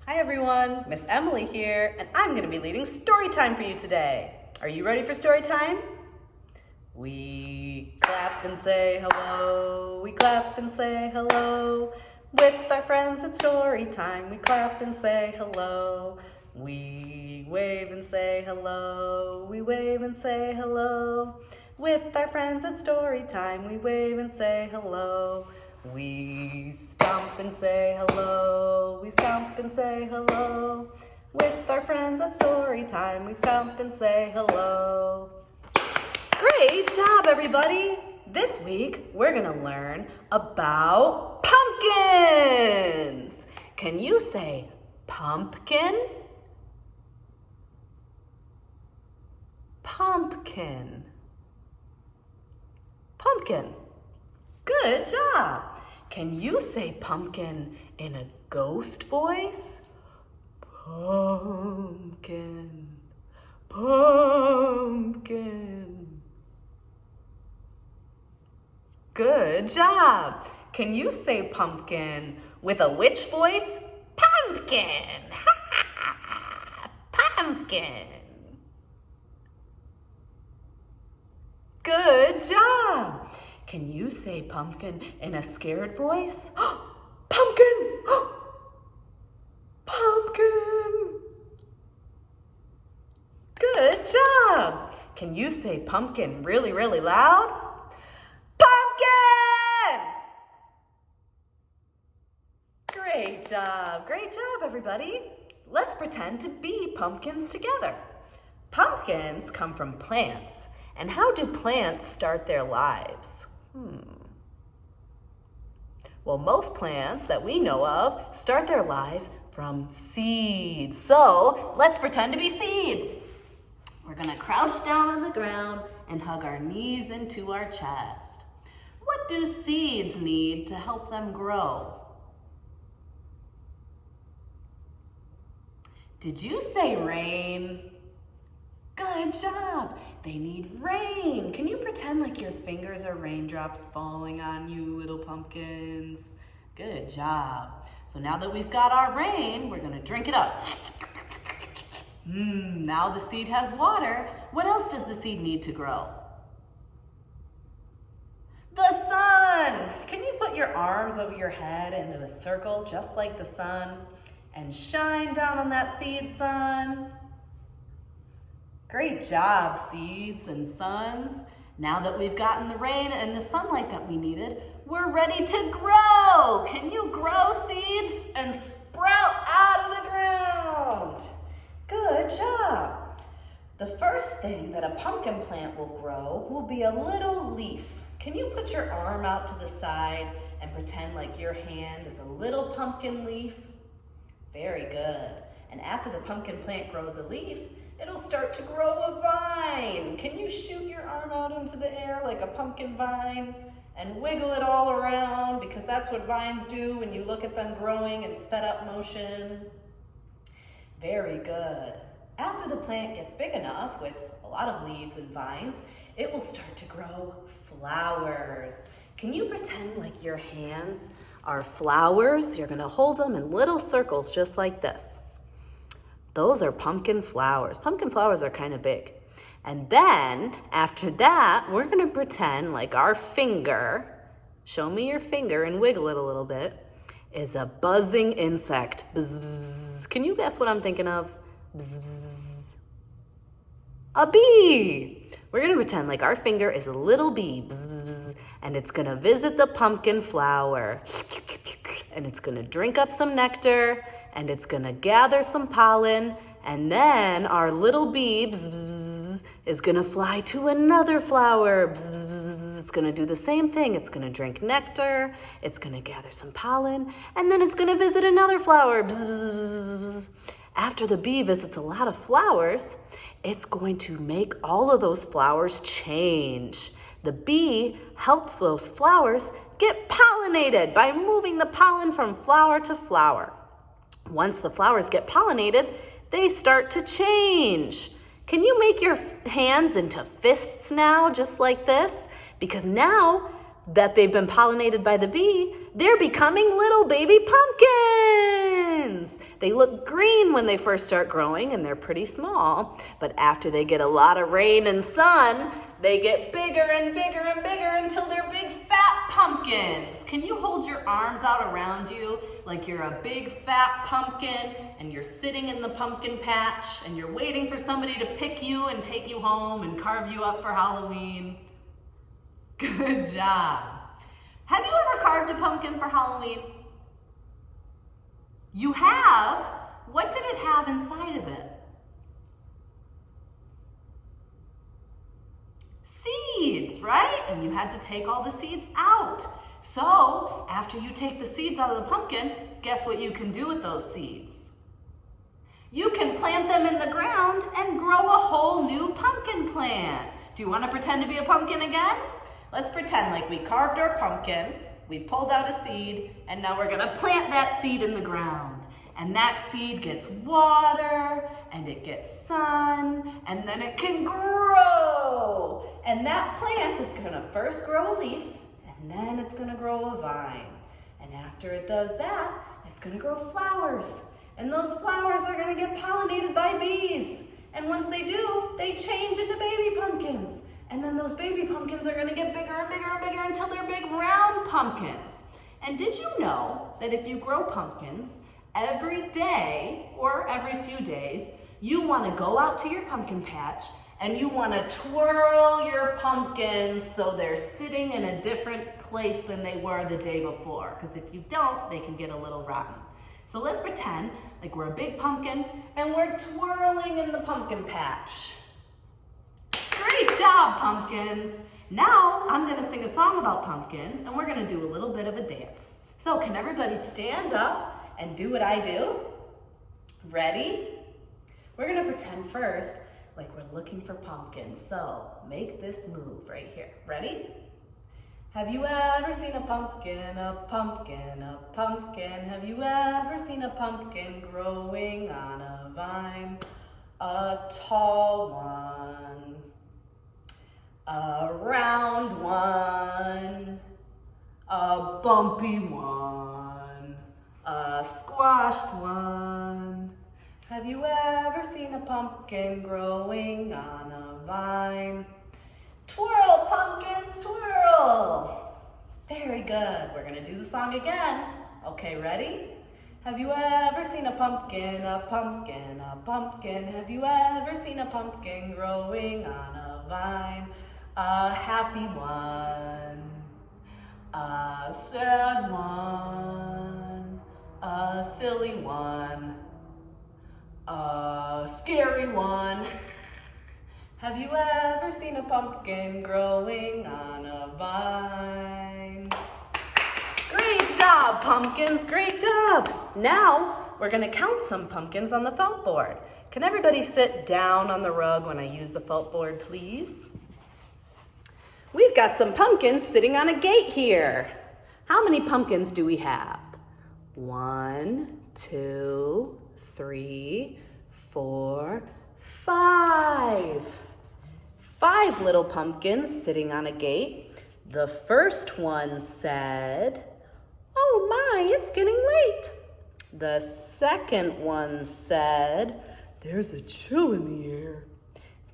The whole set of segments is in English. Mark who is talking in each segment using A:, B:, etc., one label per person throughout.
A: Hi everyone, Miss Emily here, and I'm going to be leading story time for you today. Are you ready for story time? We clap and say hello, we clap and say hello. With our friends at story time, we clap and say hello. We wave and say hello, we wave and say hello. With our friends at story time, we wave and say hello. We stomp and say hello, we stomp and say hello. With our friends at story time, we stomp and say hello. Great job, everybody! This week, we're gonna learn about pumpkins. Can you say pumpkin? Pumpkin. Pumpkin. Good job. Can you say pumpkin in a ghost voice? Pumpkin. Pumpkin. Good job. Can you say pumpkin with a witch voice? Pumpkin. Pumpkin. Good job. Can you say pumpkin in a scared voice? Pumpkin! Pumpkin! Good job. Can you say pumpkin really, really loud? Pumpkin! Great job. Great job, everybody. Let's pretend to be pumpkins together. Pumpkins come from plants. And how do plants start their lives? Well, most plants that we know of start their lives from seeds. So let's pretend to be seeds. We're gonna crouch down on the ground and hug our knees into our chest. What do seeds need to help them grow? Did you say rain? Good job. They need rain. Can you pretend like your fingers are raindrops falling on you, little pumpkins? Good job. So now that we've got our rain, we're gonna drink it up. Now the seed has water. What else does the seed need to grow? The sun. Can you put your arms over your head into a circle just like the sun and shine down on that seed, sun? Great job, seeds and suns. Now that we've gotten the rain and the sunlight that we needed, we're ready to grow. Can you grow seeds and sprout out of the ground? Good job. The first thing that a pumpkin plant will grow will be a little leaf. Can you put your arm out to the side and pretend like your hand is a little pumpkin leaf? Very good. And after the pumpkin plant grows a leaf, it'll start to grow a vine. Can you shoot your arm out into the air like a pumpkin vine and wiggle it all around, because that's what vines do when you look at them growing in sped up motion? Very good. After the plant gets big enough with a lot of leaves and vines, it will start to grow flowers. Can you pretend like your hands are flowers? You're gonna hold them in little circles just like this. Those are pumpkin flowers. Pumpkin flowers are kind of big. And then after that, we're gonna pretend like our finger, show me your finger and wiggle it a little bit, is a buzzing insect. Bzz, bzz, bzz. Can you guess what I'm thinking of? Bzz, bzz, bzz. A bee. We're gonna pretend like our finger is a little bee, bzz, bzz, bzz, and it's gonna visit the pumpkin flower. And it's gonna drink up some nectar, and it's gonna gather some pollen, and then our little bee bzz, bzz, bzz, is gonna fly to another flower. Bzz, bzz, bzz. It's gonna do the same thing. It's gonna drink nectar, it's gonna gather some pollen, and then it's gonna visit another flower. Bzz, bzz, bzz, bzz. After the bee visits a lot of flowers, it's going to make all of those flowers change. The bee helps those flowers get pollinated by moving the pollen from flower to flower. Once the flowers get pollinated, they start to change. Can you make your hands into fists now, just like this? Because now that they've been pollinated by the bee, they're becoming little baby pumpkins. They look green when they first start growing and they're pretty small, but after they get a lot of rain and sun, they get bigger and bigger and bigger until they're big fat pumpkins. Can you hold your arms out around you like you're a big fat pumpkin and you're sitting in the pumpkin patch and you're waiting for somebody to pick you and take you home and carve you up for Halloween? Good job. Have you ever carved a pumpkin for Halloween? You have? What did it have inside of it? Seeds, right? And you had to take all the seeds out. So, after you take the seeds out of the pumpkin, guess what you can do with those seeds? You can plant them in the ground and grow a whole new pumpkin plant. Do you want to pretend to be a pumpkin again? Let's pretend like we carved our pumpkin, we pulled out a seed, and now we're gonna plant that seed in the ground. And that seed gets water, and it gets sun, and then it can grow. And that plant is gonna first grow a leaf, and then it's gonna grow a vine. And after it does that, it's gonna grow flowers. And those flowers are gonna get pollinated by bees. And once they do, they change into baby pumpkins. And then those baby pumpkins are gonna get bigger and bigger and bigger until they're big round pumpkins. And did you know that if you grow pumpkins, every day or every few days, you wanna go out to your pumpkin patch and you wanna twirl your pumpkins so they're sitting in a different place than they were the day before. Because if you don't, they can get a little rotten. So let's pretend like we're a big pumpkin and we're twirling in the pumpkin patch. Great job, pumpkins. Now I'm gonna sing a song about pumpkins and we're gonna do a little bit of a dance. So can everybody stand up and do what I do? Ready? We're gonna pretend first like we're looking for pumpkins. So make this move right here. Ready? Have you ever seen a pumpkin, a pumpkin, a pumpkin? Have you ever seen a pumpkin growing on a vine? A tall one, a round one, a bumpy one, a squashed one. Have you ever seen a pumpkin growing on a vine? Twirl, pumpkins, twirl. Very good. We're gonna do the song again. Okay, ready? Have you ever seen a pumpkin, a pumpkin, a pumpkin? Have you ever seen a pumpkin growing on a vine? A happy one, a sad one, a silly one, a scary one. Have you ever seen a pumpkin growing on a vine? Great job, pumpkins, great job. Now, we're gonna count some pumpkins on the felt board. Can everybody sit down on the rug when I use the felt board, please? We've got some pumpkins sitting on a gate here. How many pumpkins do we have? 1, 2, 3, 4, 5. 5 little pumpkins sitting on a gate. The first one said, "Oh my, it's getting late." The second one said, "There's a chill in the air."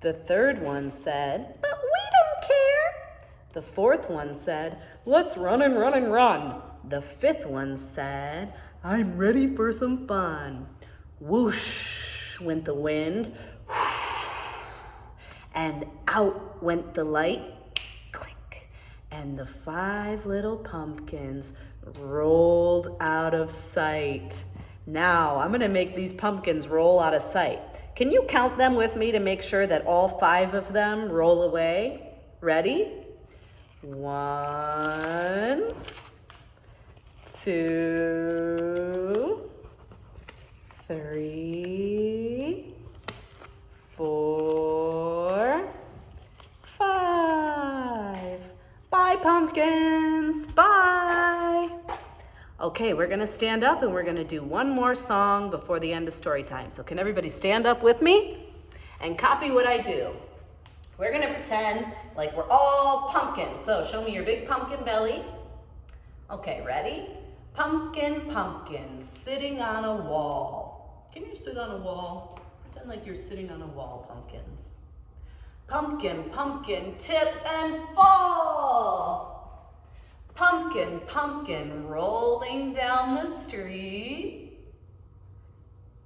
A: The third one said, "But we don't care." The fourth one said, "Let's run and run and run." The fifth one said, "I'm ready for some fun." Whoosh went the wind, and out went the light, click, and the 5 little pumpkins rolled out of sight. Now, I'm gonna make these pumpkins roll out of sight. Can you count them with me to make sure that all 5 of them roll away? Ready? 1, 2, 3, 4, 5. Bye, pumpkins. Bye. Okay, we're gonna stand up and we're gonna do one more song before the end of story time. So can everybody stand up with me and copy what I do? We're gonna pretend like we're all pumpkins. So show me your big pumpkin belly. Okay, ready? Pumpkin, pumpkin, sitting on a wall. Can you sit on a wall? Pretend like you're sitting on a wall, pumpkins. Pumpkin, pumpkin, tip and fall. Pumpkin, pumpkin, rolling down the street.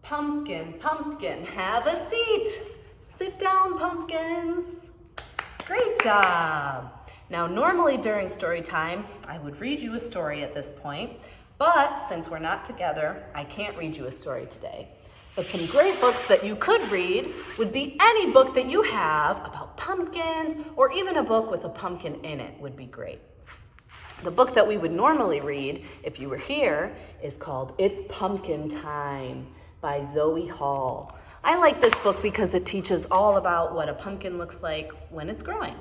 A: Pumpkin, pumpkin, have a seat. Sit down, pumpkins. Great job. Now, normally during story time, I would read you a story at this point, but since we're not together, I can't read you a story today. But some great books that you could read would be any book that you have about pumpkins, or even a book with a pumpkin in it would be great. The book that we would normally read, if you were here, is called It's Pumpkin Time by Zoe Hall. I like this book because it teaches all about what a pumpkin looks like when it's growing.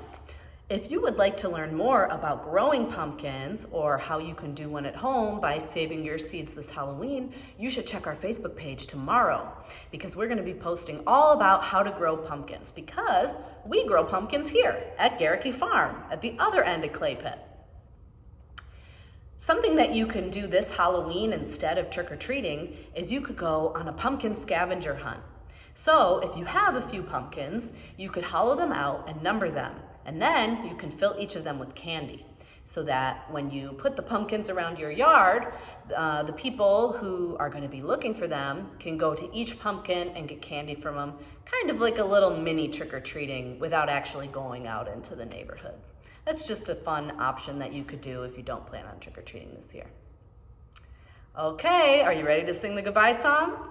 A: If you would like to learn more about growing pumpkins or how you can do one at home by saving your seeds this Halloween, you should check our Facebook page tomorrow because we're going to be posting all about how to grow pumpkins because we grow pumpkins here at Garricky Farm at the other end of Clay Pit. Something that you can do this Halloween instead of trick-or-treating is you could go on a pumpkin scavenger hunt. So if you have a few pumpkins, you could hollow them out and number them. And then you can fill each of them with candy so that when you put the pumpkins around your yard, the people who are going to be looking for them can go to each pumpkin and get candy from them, kind of like a little mini trick-or-treating without actually going out into the neighborhood. That's just a fun option that you could do if you don't plan on trick-or-treating this year. Okay, are you ready to sing the goodbye song?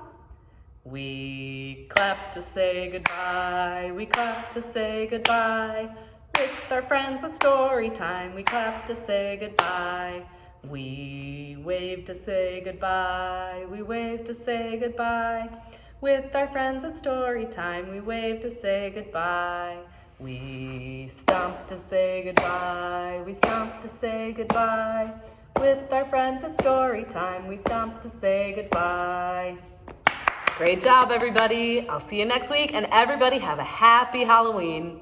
A: We clap to say goodbye, we clap to say goodbye. With our friends at story time, we clap to say goodbye. We wave to say goodbye, we wave to say goodbye. With our friends at story time, we wave to say goodbye. We stomp to say goodbye, we stomp to say goodbye. With our friends at story time, we stomp to say goodbye. Great job, everybody. I'll see you next week, and everybody have a happy Halloween.